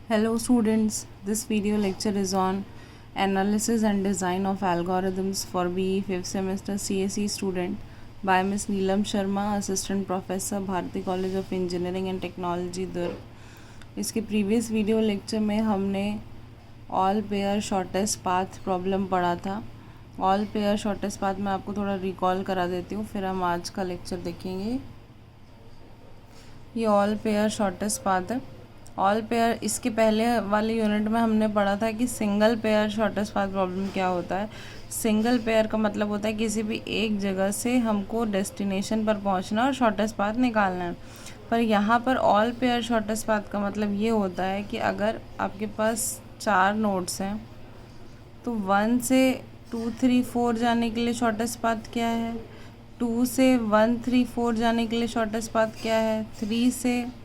Hello students, this video lecture is on Analysis and Design of Algorithms for BE 5th semester CSE student by Ms. Neelam Sharma, Assistant Professor, Bharati College of Engineering and Technology, दुर्ग। इसके previous video lecture में हमने all pair shortest path problem पढ़ा था। All pair shortest path में आपको थोड़ा recall करा देती हूँ, फिर हम आज का लेक्चर देखेंगे। ये ऑल पेयर शॉर्टेस्ट पाथ है। ऑल पेयर, इसके पहले वाले यूनिट में हमने पढ़ा था कि single pair shortest path problem क्या होता है। सिंगल पेयर का मतलब होता है किसी भी एक जगह से हमको डेस्टिनेशन पर पहुंचना और शॉर्टेस्ट पाथ निकालना है। पर यहाँ पर ऑल पेयर शॉर्टेस्ट पाथ का मतलब ये होता है कि अगर आपके पास 4 नोड्स हैं तो 1 से 2 3 4 जाने के लिए शॉर्टेस्ट पाथ क्या है, 2 से 1 3 4 जाने के लिए शॉर्टेस्ट पाथ क्या है, 3 से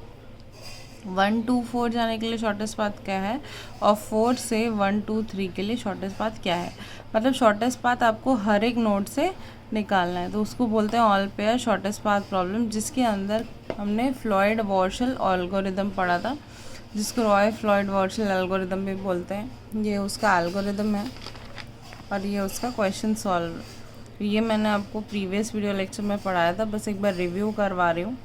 1 2 4 जाने के लिए शॉर्टेस्ट पाथ क्या है, और 4 से 1 2 3 के लिए शॉर्टेस्ट पाथ क्या है। मतलब शॉर्टेस्ट पाथ आपको हर एक नोड से निकालना है, तो उसको बोलते हैं all pair shortest path problem, जिसके अंदर हमने फ्लॉयड वॉर्शल एल्गोरिदम पढ़ा था, जिसको रॉय फ्लॉयड वॉर्शल एल्गोरिदम भी बोलते हैं। ये उसका एल्गोरिदम है और ये उसका क्वेश्चन सॉल्व। ये मैंने आपको प्रीवियस वीडियो लेक्चर में पढ़ाया था, बस एक बार रिव्यू करवा रही हूँ।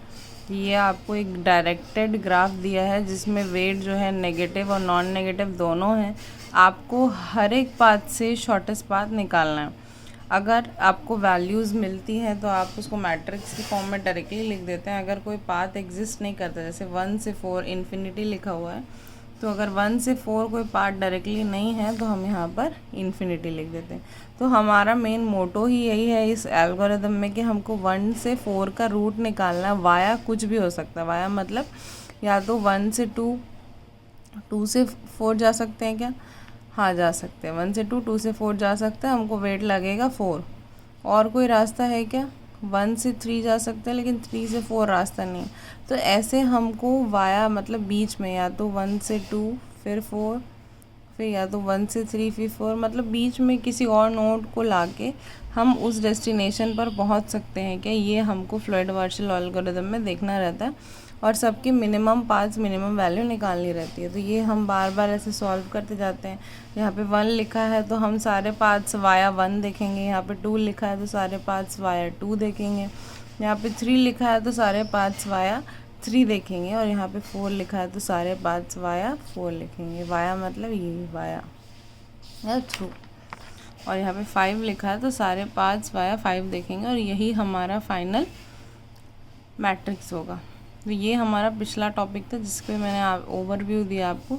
ये आपको एक डायरेक्टेड ग्राफ दिया है जिसमें वेट जो है नेगेटिव और नॉन नेगेटिव दोनों हैं। आपको हर एक पाथ से शॉर्टेस्ट पाथ निकालना है। अगर आपको वैल्यूज़ मिलती हैं तो आप उसको मैट्रिक्स के फॉर्म में डायरेक्टली लिख देते हैं। अगर कोई पाथ एग्जिस्ट नहीं करता, जैसे 1 से 4 इन्फिनिटी लिखा हुआ है, तो अगर 1 से 4 कोई पार्ट डायरेक्टली नहीं है तो हम यहाँ पर इन्फिनिटी लिख देते हैं। तो हमारा मेन मोटो ही यही है इस एल्गोरिदम में कि हमको 1 से 4 का रूट निकालना है। वाया कुछ भी हो सकता है। वाया मतलब या तो 1 से 2, 2 से 4 जा सकते हैं क्या? हाँ, जा सकते हैं। 1 से 2, 2 से 4 जा सकते हैं। हमको वेट लगेगा 4। और कोई रास्ता है क्या? 1 से 3 जा सकते हैं, लेकिन 3 से 4 रास्ता नहीं। तो ऐसे हमको वाया मतलब बीच में या तो 1 से 2 फिर 4, फिर या तो 1 से 3 फिर 4, मतलब बीच में किसी और नोड को लाके हम उस डेस्टिनेशन पर पहुंच सकते हैं क्या? ये हमको फ्लूइड वॉर्शल एल्गोरिदम में देखना रहता है और सबकी मिनिमम पाथ्स मिनिमम वैल्यू निकालनी रहती है। तो ये हम बार बार ऐसे सॉल्व करते जाते हैं। यहाँ पे 1 लिखा है तो हम सारे पाथ्स वाया 1 देखेंगे। यहाँ पे 2 लिखा है तो सारे पाथ्स वाया 2 देखेंगे। यहाँ पे 3 लिखा है तो सारे पाथ्स वाया 3 देखेंगे। और यहाँ पे 4 लिखा है तो सारे पाथ्स वाया 4 लिखेंगे। वाया मतलब ये वाया या थ्रू। और यहाँ पे 5 लिखा है तो सारे पाथ्स वाया 5 देखेंगे और यही हमारा फाइनल मैट्रिक्स होगा। तो ये हमारा पिछला टॉपिक था जिस पे मैंने ओवरव्यू दिया आपको।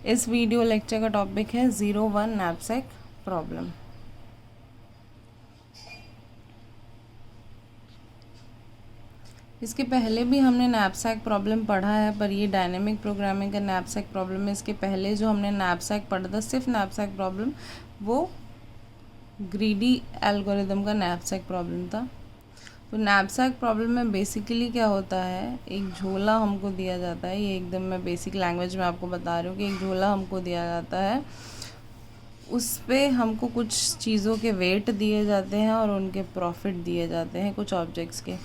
इस वीडियो लेक्चर का टॉपिक है 01 नैपसैक प्रॉब्लम। इसके पहले भी हमने नैपसैक प्रॉब्लम पढ़ा है, पर ये डायनेमिक प्रोग्रामिंग का नैपसैक प्रॉब्लम है। इसके पहले जो हमने नैपसैक पढ़ा था, सिर्फ नैपसैक प्रॉब्लम, वो ग्रीडी एल्गोरिदम का नैपसैक प्रॉब्लम था। तो नैपसैक प्रॉब्लम में बेसिकली क्या होता है, एक झोला हमको दिया जाता है। ये एकदम मैं बेसिक लैंग्वेज में आपको बता रही हूँ कि एक झोला हमको दिया जाता है। उस पे हमको कुछ चीज़ों के वेट दिए जाते हैं और उनके प्रॉफिट दिए जाते हैं कुछ ऑब्जेक्ट्स के।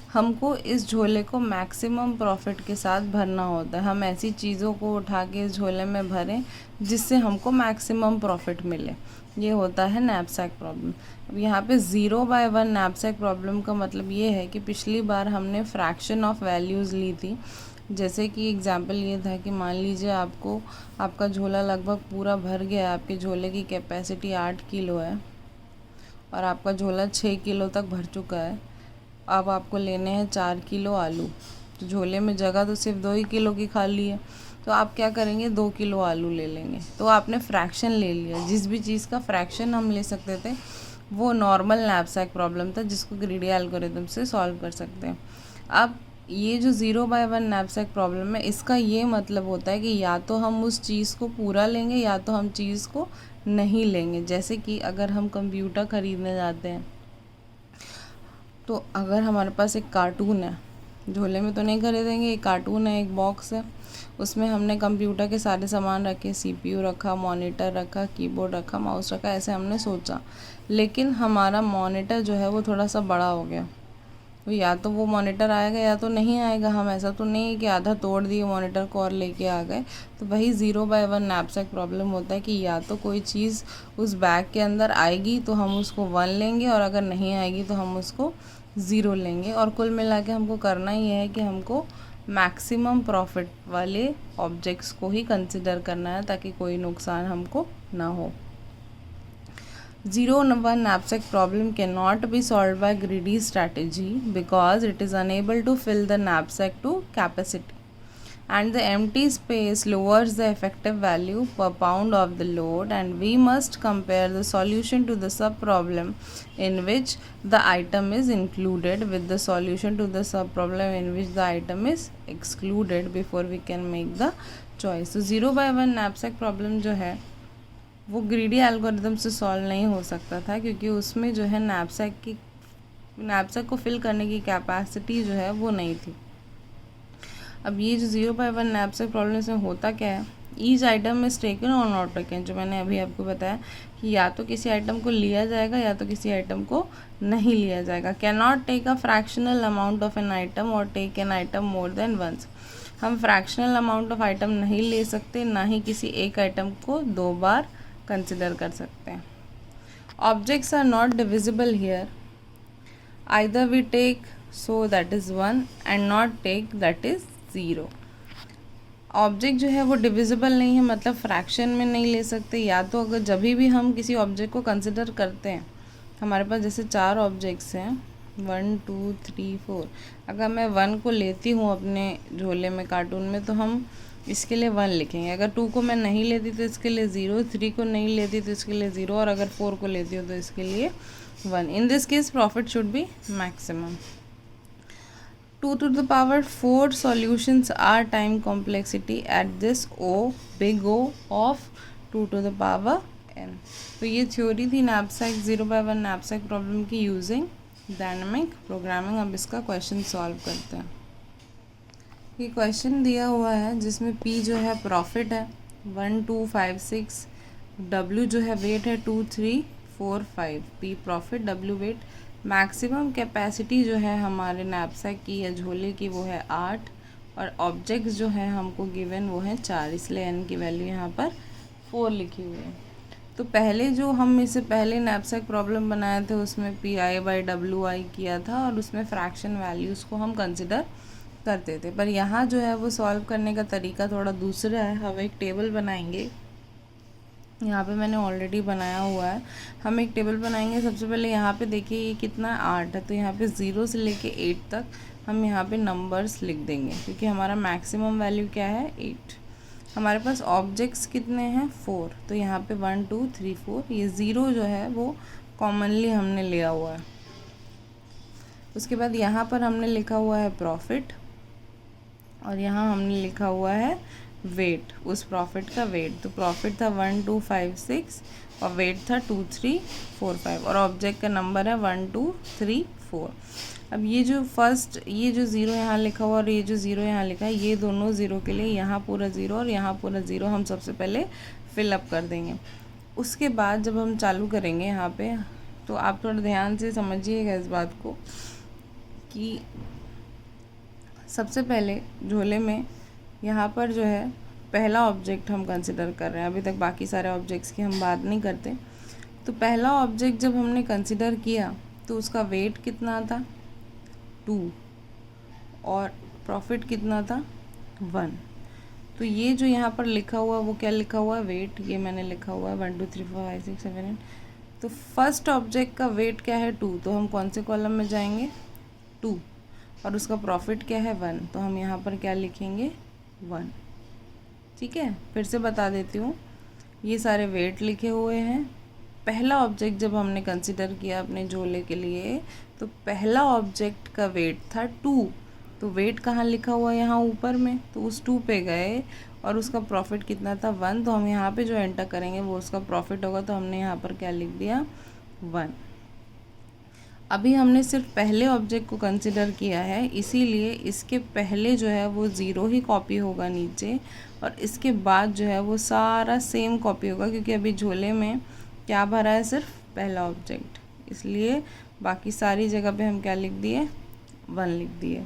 हमको इस झोले को मैक्सिमम प्रॉफिट के साथ भरना होता है। हम ऐसी चीज़ों को उठा के इस झोले में भरें जिससे हमको मैक्सिमम प्रॉफिट मिले। ये होता है नैपसैक प्रॉब्लम। अब यहाँ पे 0/1 नैपसैक प्रॉब्लम का मतलब ये है कि पिछली बार हमने फ्रैक्शन ऑफ वैल्यूज़ ली थी। जैसे कि एग्जांपल ये था कि मान लीजिए आपका झोला लगभग पूरा भर गया है। आपके झोले की कैपेसिटी 8 किलो है और आपका झोला 6 किलो तक भर चुका है। अब आपको लेने हैं 4 किलो आलू। तो झोले में जगह तो सिर्फ 2 ही किलो की खाली है, तो आप क्या करेंगे, 2 किलो आलू ले लेंगे। तो आपने फ्रैक्शन ले लिया। जिस भी चीज़ का फ्रैक्शन हम ले सकते थे वो नॉर्मल नैपसैक प्रॉब्लम था, जिसको ग्रीडी एल्गोरिदम से सॉल्व कर सकते हैं। अब ये जो 0/1 नैपसैक प्रॉब्लम है, इसका ये मतलब होता है कि या तो हम उस चीज़ को पूरा लेंगे या तो हम चीज़ को नहीं लेंगे। जैसे कि अगर हम कंप्यूटर ख़रीदने जाते हैं तो अगर हमारे पास एक कार्टून है, झोले में तो नहीं खरीदेंगे, एक कार्टून है, एक बॉक्स है, उसमें हमने कंप्यूटर के सारे सामान रखे, सीपीयू रखा, मॉनिटर रखा, कीबोर्ड रखा, माउस रखा, ऐसे हमने सोचा। लेकिन हमारा मॉनिटर जो है वो थोड़ा सा बड़ा हो गया, तो या तो वो मॉनिटर आएगा या तो नहीं आएगा। हम ऐसा तो नहीं है कि आधा तोड़ दिए मॉनिटर को और लेके आ गए। तो वही 0/1 नैपसैक प्रॉब्लम होता है कि या तो कोई चीज़ उस बैग के अंदर आएगी तो हम उसको 1 लेंगे, और अगर नहीं आएगी तो हम उसको 0 लेंगे। और कुल मिला के हमको करना ये है कि हमको मैक्सिमम प्रॉफिट वाले ऑब्जेक्ट्स को ही कंसिडर करना है ताकि कोई नुकसान हमको ना हो। 0/1 knapsack problem cannot be solved by greedy strategy because it is unable to fill the knapsack to capacity, and the empty space lowers the effective value per pound of the load, and we must compare the solution to the sub-problem in which the item is included with the solution to the sub-problem in which the item is excluded before we can make the choice. So 0/1 knapsack problem जो है वो greedy algorithm से solve नहीं हो सकता था, क्योंकि उसमें जो है नैपसैक को फिल करने की कैपेसिटी जो है वो नहीं थी। अब ये जो 0/1 नैपसैक प्रॉब्लम में होता क्या है, ईच आइटम इज टेकन और नॉट टेकन, जो मैंने अभी आपको बताया कि या तो किसी आइटम को लिया जाएगा या तो किसी आइटम को नहीं लिया जाएगा। Can not take a fractional amount of an item or take an item more than once. हम फ्रैक्शनल अमाउंट ऑफ आइटम नहीं ले सकते, ना ही किसी एक आइटम को 2 बार कंसिडर कर सकते हैं। Objects are not divisible here, either we take so that is 1 and not take that is 0। Object जो है वो डिविजिबल नहीं है, मतलब फ्रैक्शन में नहीं ले सकते। या तो अगर जब भी हम किसी ऑब्जेक्ट को कंसिडर करते हैं, हमारे पास जैसे 4 ऑब्जेक्ट्स हैं 1 2 3 4, अगर मैं 1 को लेती हूँ अपने झोले में कार्टून में तो हम इसके लिए 1 लिखेंगे। अगर 2 को मैं नहीं लेती तो इसके लिए 0, 3 को नहीं लेती तो इसके लिए 0, और अगर 4 को लेती हूँ तो इसके लिए 1। In this case profit should be maximum. 2 to the power 4 solutions are time complexity at this O, big O of 2 to the power n। तो ये थ्योरी थी नैपसैक 0/1 नैपसैक प्रॉब्लम की यूजिंग डायनामिक प्रोग्रामिंग। अब इसका question solve करते हैं। ये question दिया हुआ है जिसमें P जो है प्रॉफिट है 1 2 5 6, W जो है वेट है 2 3 4 5, P profit, W weight. Maximum capacity जो है हमारे नैपसैक की या झोले की वो है 8, और ऑब्जेक्ट्स जो है हमको गिवन वो है 4, इसलिए n की वैल्यू यहाँ पर 4 लिखी हुई है। तो पहले जो हम इससे पहले नैपसैक प्रॉब्लम बनाए थे उसमें Pi/Wi किया था और उसमें फ्रैक्शन वैल्यूज़ को हम कंसिडर करते थे, पर यहाँ जो है वो सॉल्व करने का तरीका थोड़ा दूसरा है। हम एक टेबल बनाएंगे, यहाँ पे मैंने ऑलरेडी बनाया हुआ है। हम एक टेबल बनाएंगे। सबसे पहले यहाँ पे देखिए ये कितना 8 है, तो यहाँ पे 0 से लेके 8 तक हम यहाँ पे नंबर्स लिख देंगे, क्योंकि हमारा मैक्सिमम वैल्यू क्या है 8। हमारे पास ऑब्जेक्ट्स कितने हैं 4, तो यहाँ पे 1 2 3 4, ये 0 जो है वो कॉमनली हमने लिया हुआ है। उसके बाद यहाँ पर हमने लिखा हुआ है प्रॉफिट, और यहाँ हमने लिखा हुआ है वेट, उस प्रॉफिट का वेट। तो प्रॉफिट था 1 2 5 6 और वेट था 2 3 4 5, और ऑब्जेक्ट का नंबर है 1 2 3 4। अब ये जो ये जो 0 यहाँ लिखा हुआ और ये जो 0 यहाँ लिखा है, ये दोनों 0 के लिए यहाँ पूरा 0 और यहाँ पूरा 0 हम सबसे पहले फिलअप कर देंगे। उसके बाद जब हम चालू करेंगे यहाँ पे, तो आप थोड़ा ध्यान से समझिएगा इस बात को कि सबसे पहले झोले में यहाँ पर जो है पहला ऑब्जेक्ट हम कंसिडर कर रहे हैं। अभी तक बाकी सारे ऑब्जेक्ट्स की हम बात नहीं करते। तो पहला ऑब्जेक्ट जब हमने कंसिडर किया तो उसका वेट कितना था 2 और प्रॉफिट कितना था 1। तो ये जो यहाँ पर लिखा हुआ वो क्या लिखा हुआ है वेट, ये मैंने लिखा हुआ है 1 2 3 4 5 6 7 8। तो फर्स्ट ऑब्जेक्ट का वेट क्या है 2, तो हम कौन से कॉलम में जाएंगे 2, और उसका प्रॉफिट क्या है 1, तो हम यहाँ पर क्या लिखेंगे 1। ठीक है, फिर से बता देती हूँ, ये सारे वेट लिखे हुए हैं। पहला ऑब्जेक्ट जब हमने कंसिडर किया अपने झोले के लिए, तो पहला ऑब्जेक्ट का वेट था 2, तो वेट कहाँ लिखा हुआ है यहाँ ऊपर में, तो उस 2 पे गए और उसका प्रॉफिट कितना था 1, तो हम यहाँ पे जो एंटर करेंगे वो उसका प्रॉफिट होगा, तो हमने यहाँ पर क्या लिख दिया 1। अभी हमने सिर्फ पहले ऑब्जेक्ट को कंसिडर किया है, इसीलिए इसके पहले जो है वो 0 ही कॉपी होगा नीचे, और इसके बाद जो है वो सारा सेम कॉपी होगा, क्योंकि अभी झोले में क्या भरा है सिर्फ पहला ऑब्जेक्ट, इसलिए बाकी सारी जगह पे हम क्या लिख दिए 1 लिख दिए।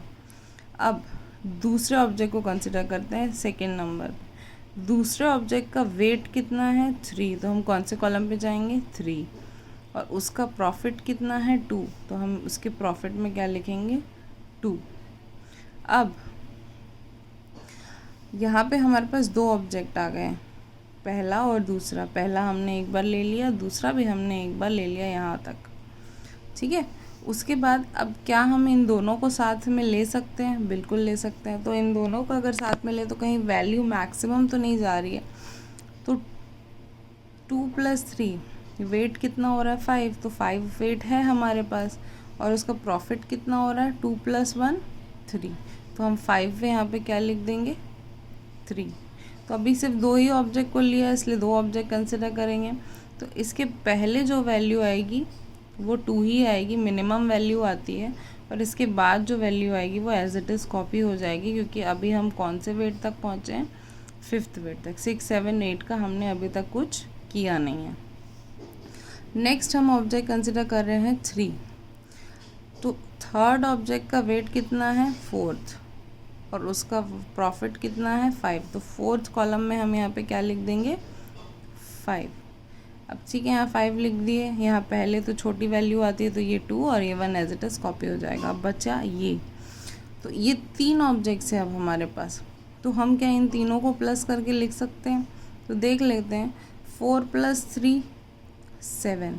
अब दूसरे ऑब्जेक्ट को कंसिडर करते हैं सेकेंड नंबर। दूसरे ऑब्जेक्ट का वेट कितना है 3, तो हम कौन से कॉलम पे जाएंगे 3। और उसका प्रॉफिट कितना है 2, तो हम उसके प्रॉफिट में क्या लिखेंगे 2। अब यहाँ पे हमारे पास 2 ऑब्जेक्ट आ गए, पहला और दूसरा। पहला हमने एक बार ले लिया, दूसरा भी हमने एक बार ले लिया यहाँ तक, ठीक है। उसके बाद अब क्या हम इन दोनों को साथ में ले सकते हैं? बिल्कुल ले सकते हैं। तो इन दोनों को अगर साथ में ले तो कहीं वैल्यू मैक्सिमम तो नहीं जा रही है। तो 2 + 3 वेट कितना हो रहा है 5, तो 5 वेट है हमारे पास। और उसका प्रॉफिट कितना हो रहा है 2 + 1 3, तो हम 5 में यहाँ पे क्या लिख देंगे 3। तो अभी सिर्फ 2 ही ऑब्जेक्ट को लिया, इसलिए 2 ऑब्जेक्ट कंसिडर करेंगे। तो इसके पहले जो वैल्यू आएगी वो 2 ही आएगी, मिनिमम वैल्यू आती है। और इसके बाद जो वैल्यू आएगी वो एज इट इज़ कॉपी हो जाएगी, क्योंकि अभी हम कौन से वेट तक पहुँचे हैं 5th वेट तक। 6, 7, 8 का हमने अभी तक कुछ किया नहीं है। नेक्स्ट हम ऑब्जेक्ट कंसिडर कर रहे हैं 3। तो थर्ड ऑब्जेक्ट का वेट कितना है 4th, और उसका प्रॉफिट कितना है 5। तो 4th कॉलम में हम यहाँ पे क्या लिख देंगे 5। अब ठीक है, यहाँ 5 लिख दिए। यहाँ पहले तो छोटी वैल्यू आती है, तो ये 2 और ये 1 एज इट इज़ कॉपी हो जाएगा। अब बचा ये, तो ये 3 ऑब्जेक्ट्स हैं अब हमारे पास। तो हम क्या इन तीनों को प्लस करके लिख सकते हैं? तो देख लेते हैं। 4 + 3 7,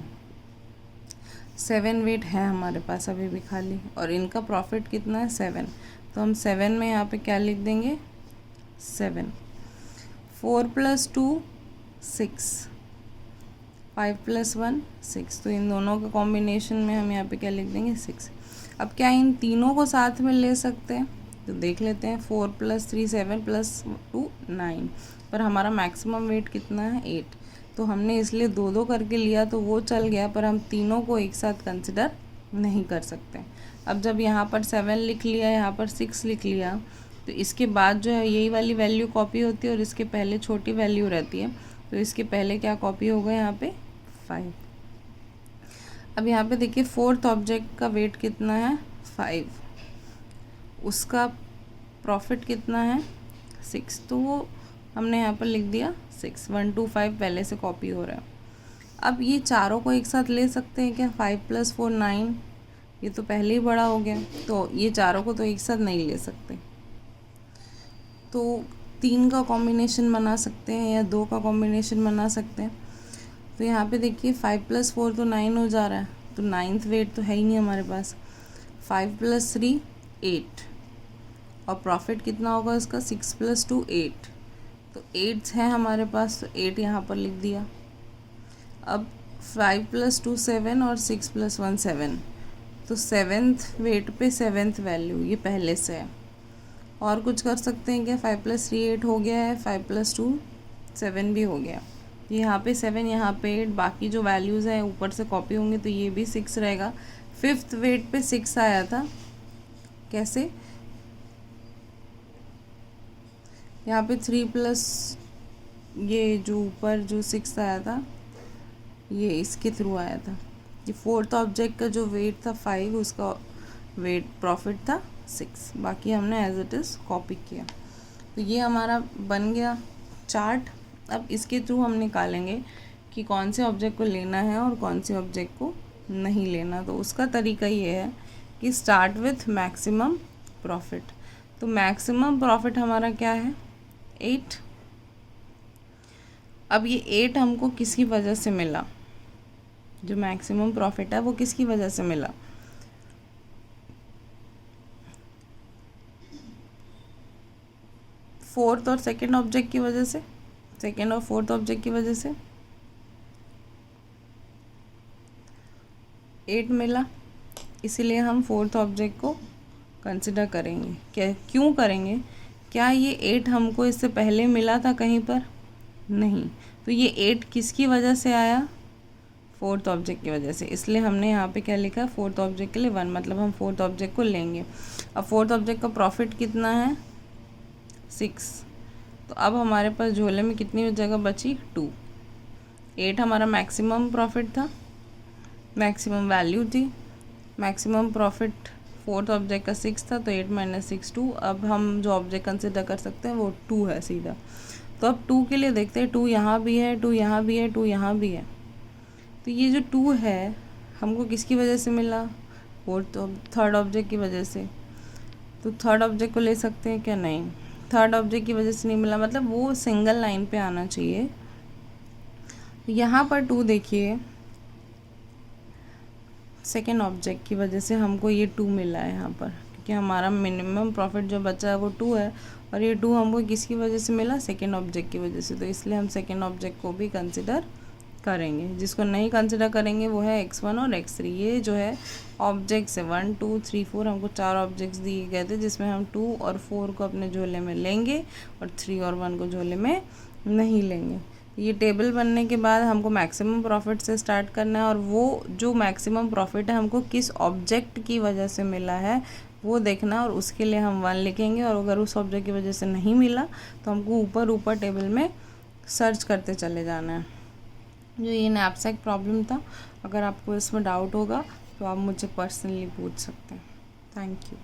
7 वेट है हमारे पास अभी भी खाली, और इनका प्रॉफिट कितना है 7। तो हम 7 में यहाँ पे क्या लिख देंगे 7। 4 + 2 6, 5 + 1 6, तो इन दोनों के कॉम्बिनेशन में हम यहाँ पे क्या लिख देंगे 6। अब क्या इन तीनों को साथ में ले सकते हैं? तो देख लेते हैं। 4 + 3 7 + 2 9, पर हमारा मैक्सिमम वेट कितना है 8। तो हमने इसलिए 2-2 करके लिया तो वो चल गया, पर हम तीनों को एक साथ कंसिडर नहीं कर सकते। अब जब यहाँ पर 7 लिख लिया, यहाँ पर 6 लिख लिया, तो इसके बाद जो है यही वाली वैल्यू कॉपी होती है और इसके पहले छोटी वैल्यू रहती है। तो इसके पहले क्या कॉपी होगा यहाँ पे 5। अब यहाँ पे देखिए 4th ऑब्जेक्ट का वेट कितना है 5, उसका प्रॉफिट कितना है 6, तो वो हमने यहाँ पर लिख दिया 6। 1 2 5 पहले से कॉपी हो रहा है। अब ये चारों को एक साथ ले सकते हैं क्या? 5 + 4 9, ये तो पहले ही बड़ा हो गया, तो ये चारों को तो एक साथ नहीं ले सकते। तो 3 का कॉम्बिनेशन बना सकते हैं या 2 का कॉम्बिनेशन बना सकते हैं। तो यहाँ पे देखिए 5 + 4 तो 9 हो जा रहा है, तो 9th वेट तो है ही नहीं हमारे पास। 5 + 3 8, और प्रॉफिट कितना होगा इसका 6 + 2 8, तो 8 है हमारे पास, तो 8 यहाँ पर लिख दिया। अब 5 + 2 7 और 6 + 1 7, तो 7th वेट पे 7th वैल्यू ये पहले से है। और कुछ कर सकते हैं क्या? 5 + 3 8 हो गया है, 5 + 2 7 भी हो गया। यहाँ पे 7, यहाँ पे 8, बाकी जो वैल्यूज़ हैं ऊपर से कॉपी होंगे, तो ये भी 6 रहेगा। 5th वेट पे 6 आया था, कैसे? यहाँ पे 3 + ये जो ऊपर जो 6 आया था, ये इसके थ्रू आया था। ये 4th ऑब्जेक्ट का जो वेट था 5, उसका वेट प्रॉफिट था 6, बाकी हमने एज इट इज़ कॉपी किया। तो ये हमारा बन गया चार्ट। अब इसके थ्रू हम निकालेंगे कि कौन से ऑब्जेक्ट को लेना है और कौन से ऑब्जेक्ट को नहीं लेना। तो उसका तरीका ये है कि स्टार्ट विथ मैक्सिमम प्रॉफिट। तो मैक्सिमम प्रॉफिट हमारा क्या है 8। अब ये 8 हमको किसकी वजह से मिला? जो मैक्सिमम प्रॉफिट है वो किसकी वजह से मिला? फोर्थ और सेकंड ऑब्जेक्ट की वजह से, सेकंड और फोर्थ ऑब्जेक्ट की वजह से 8 मिला, इसीलिए हम फोर्थ ऑब्जेक्ट को कंसिडर करेंगे। क्या क्यों करेंगे? क्या ये 8 हमको इससे पहले मिला था कहीं पर? नहीं। तो ये 8 किसकी वजह से आया? फोर्थ ऑब्जेक्ट की वजह से, इसलिए हमने यहाँ पे क्या लिखा? फोर्थ ऑब्जेक्ट के लिए 1, मतलब हम फोर्थ ऑब्जेक्ट को लेंगे। अब फोर्थ ऑब्जेक्ट का प्रॉफिट कितना है 6, तो अब हमारे पास झोले में कितनी जगह बची 2। 8 हमारा मैक्सिमम प्रॉफिट था, मैक्सिमम वैल्यू थी, मैक्सिमम प्रॉफिट फोर्थ ऑब्जेक्ट का 6 था, तो 8 माइनस 6 2। अब हम जो ऑब्जेक्ट कंसिडर कर सकते हैं वो 2 है सीधा। तो अब 2 के लिए देखते हैं, 2 यहाँ भी है, 2 यहाँ भी है, 2 यहाँ भी है। तो ये जो 2 है हमको किसकी वजह से मिला? फोर्थ थर्ड ऑब्जेक्ट की वजह से। तो थर्ड ऑब्जेक्ट को ले सकते हैं क्या? नहीं, थर्ड ऑब्जेक्ट की वजह से नहीं मिला, मतलब वो सिंगल लाइन पे आना चाहिए। यहाँ पर 2 देखिए, सेकेंड ऑब्जेक्ट की वजह से हमको ये 2 मिला है यहाँ पर, क्योंकि हमारा मिनिमम प्रॉफिट जो बचा है वो 2 है, और ये 2 हमको किसकी वजह से मिला? सेकेंड ऑब्जेक्ट की वजह से। तो इसलिए हम सेकेंड ऑब्जेक्ट को भी कंसिडर करेंगे। जिसको नहीं कंसिडर करेंगे वो है x1 और x3। ये जो है ऑब्जेक्ट्स है 1 2 3 4, हमको 4 ऑब्जेक्ट्स दिए गए थे, जिसमें हम 2 और 4 को अपने झोले में लेंगे और 3 और 1 को झोले में नहीं लेंगे। ये टेबल बनने के बाद हमको मैक्सिमम प्रॉफिट से स्टार्ट करना है, और वो जो मैक्सिमम प्रॉफिट है हमको किस ऑब्जेक्ट की वजह से मिला है वो देखना, और उसके लिए हम 1 लिखेंगे। और अगर उस ऑब्जेक्ट की वजह से नहीं मिला तो हमको ऊपर ऊपर टेबल में सर्च करते चले जाना है। जो ये नैपसैक प्रॉब्लम था, अगर आपको इसमें डाउट होगा तो आप मुझे पर्सनली पूछ सकते हैं। Thank you.